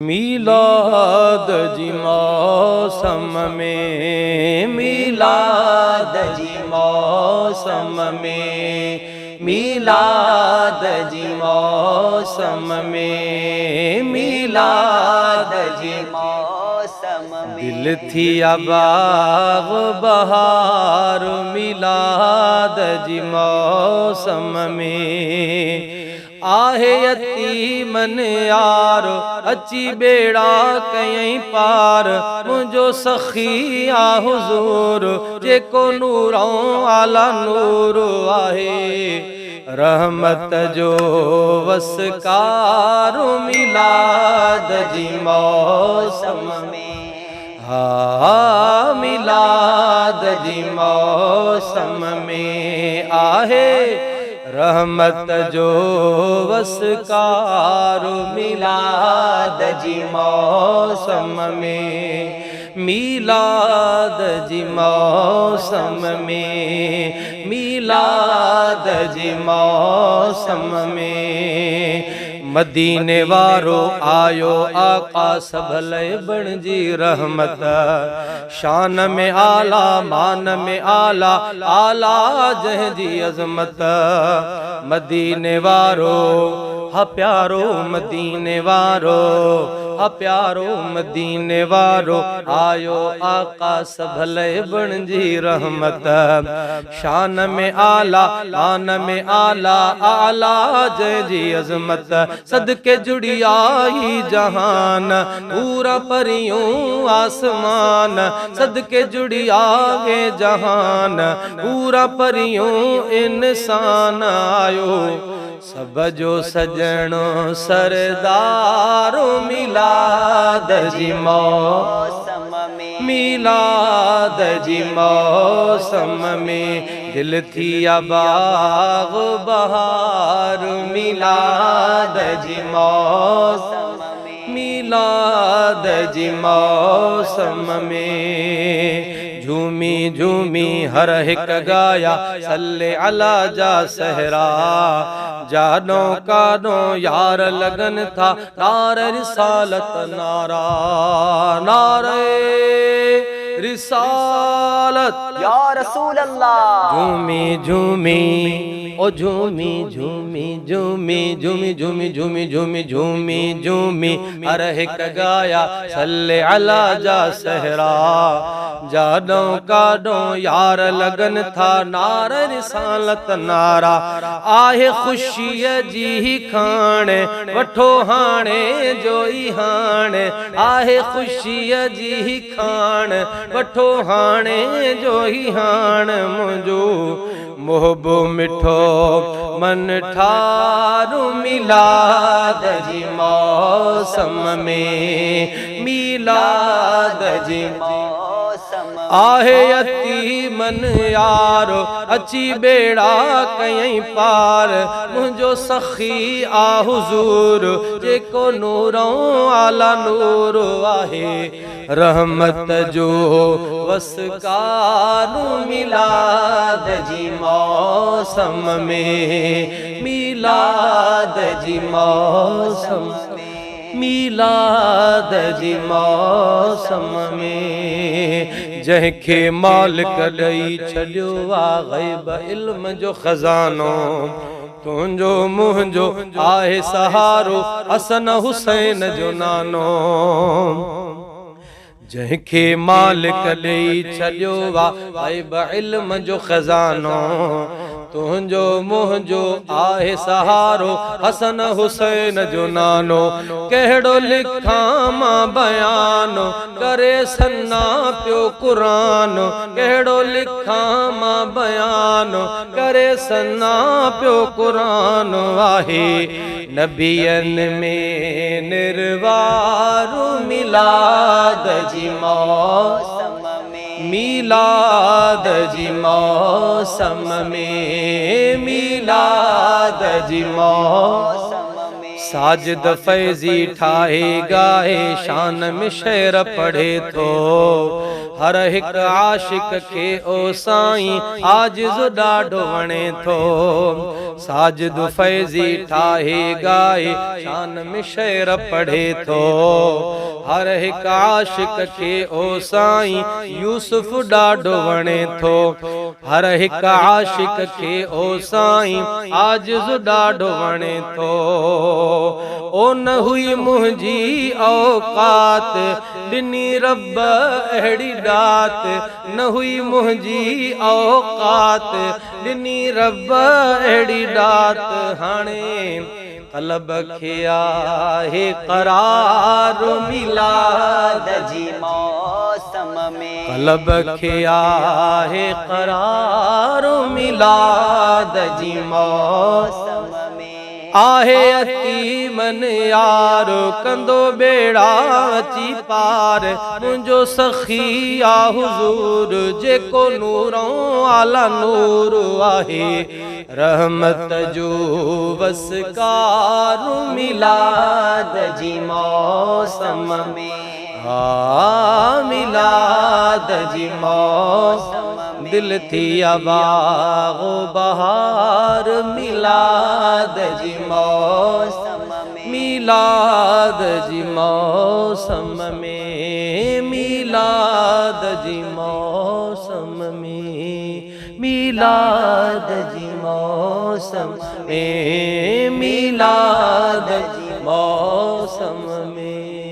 میلاد جی موسم میں، میلاد جی موسم میں، میلاد جی موسم میں، میلاد جی موسم میں، دل تھی باغ بہار میلاد جی موسم میں، آہے یتیمن یار اچی بیڑا کہیں پار، مجھو سخی آ حضور جے کو نوروں آلہ نور آہے رحمت جو وسکار میلاد جی موسم میں، ہاں میلاد جی موسم میں، آہے رحمت جو وسکار میلاد جی موسم میں، میلاد جی موسم میں، میلاد جی موسم میں، مدینے وارو آیو آقا سبھلے بن جی رحمت، شان میں آلہ مان میں آلہ آلہ جہ جی عظمت، مدینے وارو ہا پیارو مدینے وارو ہا پیارو مدینے وارو آیو آقا سبھلے بن جی رحمت، شان میں آلہ مان میں آلہ آلہ جہ جی عظمت، صدقے جڑی آئی جہان پورا پریوں آسمان، صدقے جڑی آگے جہان پورا پریوں انسان، آیو سب جو سجنو سردار میلاد جی موسم میں، میلاد جی موسم میں، دل تھی باغ بہار میلاد جی موسم میں، میلاد جی موسم میں، جھومی جھومی ہر ایک گایا صلی علی جا صحرا، جانو کانو یار لگن تھا نعرہ رسالت نعرہ، نعرہ رسالت یا رسول اللہ، جھومی جھومی او جھومی جھومی جھومی جھومی جھومی جھومی جھومی جھومی جھومی ہر ایک گایا صلی علی جا صحرا، جانو کانو یار لگن تھا نعرہ رسالت نعرہ، آہے خوشی جی کھانے وٹھو ہانے جوئی ہانے، آہے خوشی جی کھانے وٹھو ہانے جوئی ہان، مجھو محبو مٹھو من ٹھارو میلاد جی موسم میں، میلاد جی موسم میں، آہے یتیمن یارو اچی بیڑا کہیں پار، مجھو سخی آ حضور جے کو نوروں آلہ نور آہے رحمت جو وسکار میلاد جی موسم میں، میلاد جی موسم میں، میلاد جی موسم میں، جہ کے مالک ڈئی چھڑیو آ غیب علم جو خزانو، تنجو مہنجو آہے سہارو حسن حسین جو نانو، جہ کے مالک ڈئی چھڑیو آ غیب علم جو خزانو، تنجو مہنجو آہے سہارو حسن حسین جو نانو، کہڑو لکھاں ماں بیانو کرے سنا پیو قرآن، کہڑو لکھاں ماں بیانو کرے سنا پیو قرآن، آہے نبیین میں نروارو میلاد جی موسم میں، میلاد جی موسم میں، میلاد جی موسم میں، साजिद फैज़ी ठाहे गाए शान में शेर पढ़े थो हर हिक आशिक खे ओ साईं आजिज़ ॾाढो वणे थो साजिद फैज़ी ठाहे गाए शान में शेर पढ़े थो हर हिक आशिक खे ओ साईं यूसुफ ॾाढो वणे थो हर हिक आशिक खे ओ साईं आजिज़ ॾाढो वणे थो ओ न हुई मुंहिंजी औकात ॾिनी रब अहिड़ी दात न हुई मुंहिंजी औकात ॾिनी रब अहिड़ी दात हाणे तलब खे आहे करार मिलाद जी मौसम में तलब खे आहे करार मिलाद जी मौसम में आहे यतीमन यार कंदो बेड़ा अची पार मुंहिंजो सखी आ हुजूर जेको नूरों आला नूर आहे रहमत जो वसकार मिलाद जी मौसम में मिलाद जी मौसम दिल थी बागो बहार मिलाद जी मौसम मिलाद जी मौसम में मिलाद जी मौसम में मिलाद जी मौसम में मिलाद जी मौसम में